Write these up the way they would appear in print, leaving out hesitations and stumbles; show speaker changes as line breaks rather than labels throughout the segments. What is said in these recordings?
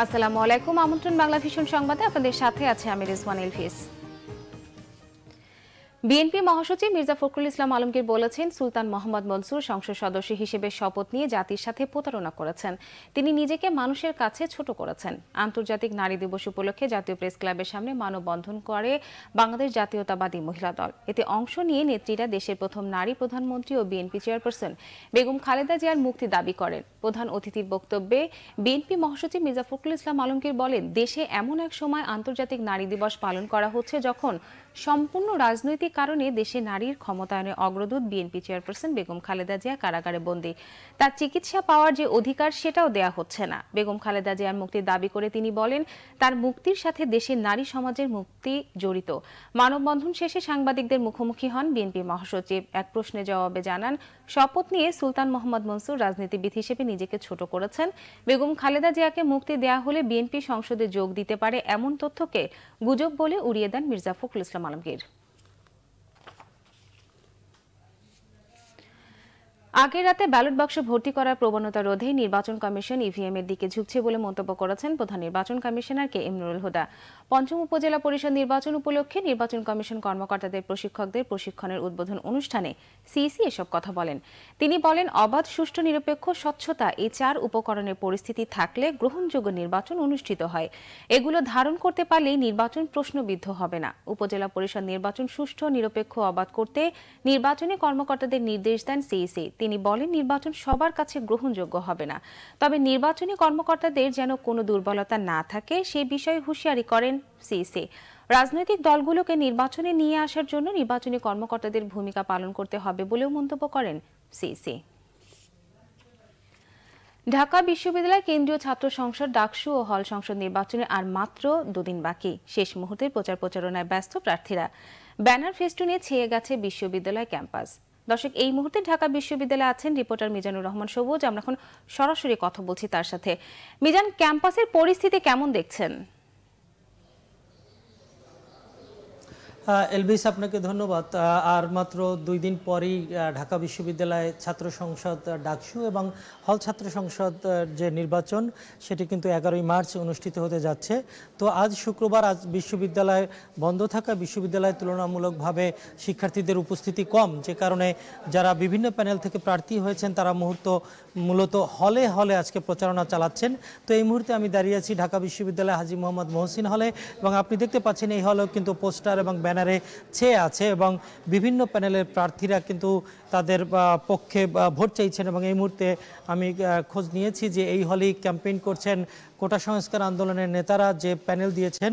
আসসালামু আলাইকুম। আমন্ত্রণ বাংলা ভিশন সংবাদে আপনাদের সাথে আছে আমি রিজওয়ান এলফিস। বিএনপি মহাসচিব মির্জা ফখরুল ইসলাম আলমগীর বলেছেন, সুলতান মোহাম্মদ মনসুর সংসদ সদস্য হিসেবে শপথ নিয়ে জাতির সাথে প্রতারণা করেছেন। তিনি নিজেকে মানুষের কাছে ছোট করেছেন। আন্তর্জাতিক নারী দিবস উপলক্ষে জাতীয় প্রেস ক্লাবের সামনে মানববন্ধন করে বাংলাদেশ জাতীয়তাবাদী মহিলা দল। এতে অংশ নিয়ে নেত্রীরা দেশের প্রথম নারী প্রধানমন্ত্রী ও বিএনপি চেয়ারপারসন বেগম খালেদা জিয়ার মুক্তি দাবি করেন। প্রধান অতিথির বক্তব্যে বিএনপি মহাসচিব মির্জা ফখরুল ইসলাম আলমগীর বলেন, দেশে এমন এক সময় আন্তর্জাতিক নারী দিবস পালন করা হচ্ছে যখন সম্পূর্ণ রাজনৈতিক কারণে দেশে নারীর ক্ষমতায়নে অগ্রদূত বিএনপি চেয়ারপারসন বেগম খালেদা জিয়া কারাগারে বন্দী। তার চিকিৎসা পাওয়ার যে অধিকার সেটাও দেয়া হচ্ছে না। বেগম খালেদা জিয়ার মুক্তির দাবি করে তিনি বলেন, তার মুক্তির সাথে দেশের নারী সমাজের মুক্তি জড়িত। মানববন্ধন শেষে সাংবাদিকদের মুখোমুখি হন বিএনপি মহাসচিব। এক প্রশ্নের জবাবে জানান, শপথ নিয়ে সুলতান মোহাম্মদ মনসুর রাজনীতিবিদ হিসেবে নিজেকে ছোট করেছেন। বেগম খালেদা জিয়াকে মুক্তি দেয়া হলে বিএনপি সংসদে যোগ দিতে পারে এমন তথ্যকে গুজব বলে উড়িয়ে দেন মির্জা ফখরুল ইসলাম আলমগীর। আগের রাতে ব্যালট বাক্স ভর্তি করার প্রবণতা রোধে নির্বাচন কমিশন ইভিএম এর দিকে ঝুঁকছে বলে মন্তব্য করেছেন প্রধান নির্বাচন commissioner K M Nurul Huda. পঞ্চম উপজেলা পরিষদ নির্বাচন উপলক্ষে নির্বাচন কমিশন কর্মকর্তাদের প্রশিক্ষকদের প্রশিক্ষণের উদ্বোধন অনুষ্ঠানে সিইসি এসব কথা বলেন। তিনি বলেন, অবাধ, সুষ্ঠু, নিরপেক্ষ, স্বচ্ছতা এই 4 উপকরণের পরিস্থিতি থাকলে গ্রহণযোগ্য নির্বাচন অনুষ্ঠিত হয়। এগুলো ধারণ করতে পারলেই নির্বাচন প্রশ্নবিদ্ধ হবে না। উপজেলা পরিষদ নির্বাচন সুষ্ঠু, নিরপেক্ষ, অবাধ করতে নির্বাচনী কর্মকর্তাদের নির্দেশ দেন সিইসি। তিনি বলেন, নির্বাচন সবার কাছে গ্রহণযোগ্য হবে না, তবে নির্বাচনী কর্মকর্তাদের যেন কোনো দুর্বলতা না থাকে সেই বিষয়ে হুঁশিয়ারি করেন সিইসি। রাজনৈতিক দলগুলোকে নির্বাচনে নিয়ে আসার জন্য নির্বাচনী কর্মকর্তাদের ভূমিকা পালন করতে হবে বলেও মন্তব্য করেন সিইসি। ঢাকা বিশ্ববিদ্যালয় কেন্দ্রীয় ছাত্র সংসদ, ডাকসু ও হল সংসদ নির্বাচনে আর মাত্র 2 দিন বাকি। শেষ মুহূর্তের প্রচার প্রচারণায় ব্যস্ত প্রার্থীরা। ব্যানার ফেস্টুনে ছেয়ে গেছে বিশ্ববিদ্যালয় ক্যাম্পাস। দর্শক, এই মুহূর্তে ঢাকা বিশ্ববিদ্যালয়ে আছেন রিপোর্টার মিজানুর রহমান সবুজ। আমরা এখন সরাসরি কথা বলছি তার সাথে। মিজান, ক্যাম্পাসের পরিস্থিতি কেমন দেখছেন?
এলবিস, আপনাকে ধন্যবাদ। আর মাত্র 2 দিন পরেই ঢাকা বিশ্ববিদ্যালয়ে ছাত্র সংসদ, ডাকসু এবং হল ছাত্র সংসদ যে নির্বাচন সেটি কিন্তু 11ই মার্চ অনুষ্ঠিত হতে যাচ্ছে। তো আজ শুক্রবার, আজ বিশ্ববিদ্যালয় বন্ধ থাকা, বিশ্ববিদ্যালয়ে তুলনামূলকভাবে শিক্ষার্থীদের উপস্থিতি কম, যে কারণে যারা বিভিন্ন প্যানেল থেকে প্রার্থী হয়েছেন তারা মূলত হলে হলে আজকে প্রচারণা চালাচ্ছেন। তো এই মুহূর্তে আমি দাঁড়িয়ে আছি ঢাকা বিশ্ববিদ্যালয় হাজী মোহাম্মদ মহসিন হলে, এবং আপনি দেখতে পাচ্ছেন এই হলেও কিন্তু পোস্টার এবং ব্যানারে ছেয়ে আছে এবং বিভিন্ন প্যানেলের প্রার্থীরা কিন্তু তাদের পক্ষে ভোট চাইছেন। এবং এই মুহূর্তে আমি খোঁজ নিয়েছি যে এই হলেই ক্যাম্পেইন করছেন কোটা সংস্কার আন্দোলনের নেতারা, যে প্যানেল দিয়েছেন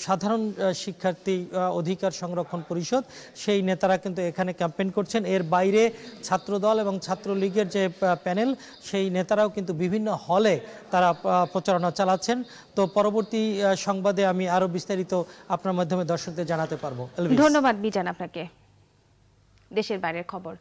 সাধারণ শিক্ষার্থী অধিকার সংরক্ষণ পরিষদ, সেই নেতারা কিন্তু এখানে ক্যাম্পেইন করছেন। এর বাইরে ছাত্রদল এবং ছাত্রলীগের যে প্যানেল, সেই নেতারাও কিন্তু বিভিন্ন হলে তারা প্রচারণা চালাচ্ছেন। তো পরবর্তী সংবাদে আমি আরো বিস্তারিত আপনার মাধ্যমে দর্শকদের জানাতে পারবো।
ধন্যবাদ মিজান আপনাকে। দেশের বাইরের খবর।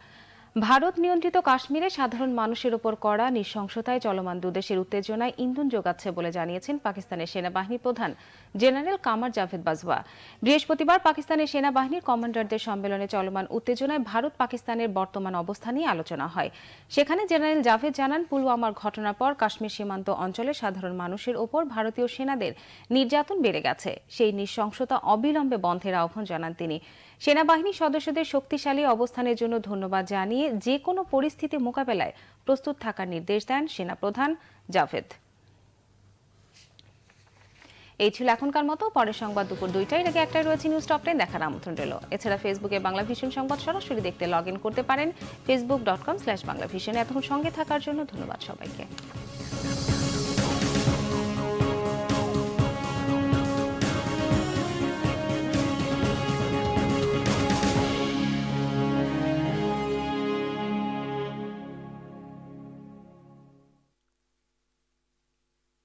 ভারত নিয়ন্ত্রিত কাশ্মীরে সাধারণ মানুষের উপর কড়া নৃশংসতায় চলমান দুদেশের উত্তেজনায় ইন্ধন যোগাচ্ছে বলে জানিয়েছেন পাকিস্তানের সেনাবাহিনী প্রধান জেনারেল কামার জাভেদ বাজওয়া। বৃহস্পতিবার পাকিস্তানের সেনাবাহিনীর কমান্ডারদের সম্মেলনে চলমান উত্তেজনায় ভারত পাকিস্তানের বর্তমান অবস্থা নিয়ে আলোচনা হয়। সেখানে জেনারেল জাভেদ জানান, পুলওয়ামার ঘটনার পর কাশ্মীর সীমান্ত অঞ্চলে সাধারণ মানুষের ওপর ভারতীয় সেনাদের নির্যাতন বেড়ে গেছে। সেই নৃশংসতা অবিলম্বে বন্ধের আহ্বান জানান তিনি। সেনাবাহিনীর সদস্যদের শক্তিশালী অবস্থানের জন্য ধন্যবাদ জানিয়ে যে কোনো পরিস্থিতি মোকাবেলায় প্রস্তুত থাকার নির্দেশ দেন সেনাপ্রধান জাভেদ। এই ছিল এখনকার মতো। পরের সংবাদ দুপুর 2টায়, এর আগে 1টায় রয়েছে নিউজ টপ 10 দেখার আমন্ত্রণ রইল। এছাড়া ফেসবুকে বাংলা ভিশন সংবাদ সরাসরি দেখতে লগ ইন করতে পারেন facebook.com/বাংলাভিশন। এতক্ষণ সঙ্গে থাকার জন্য ধন্যবাদ সবাইকে।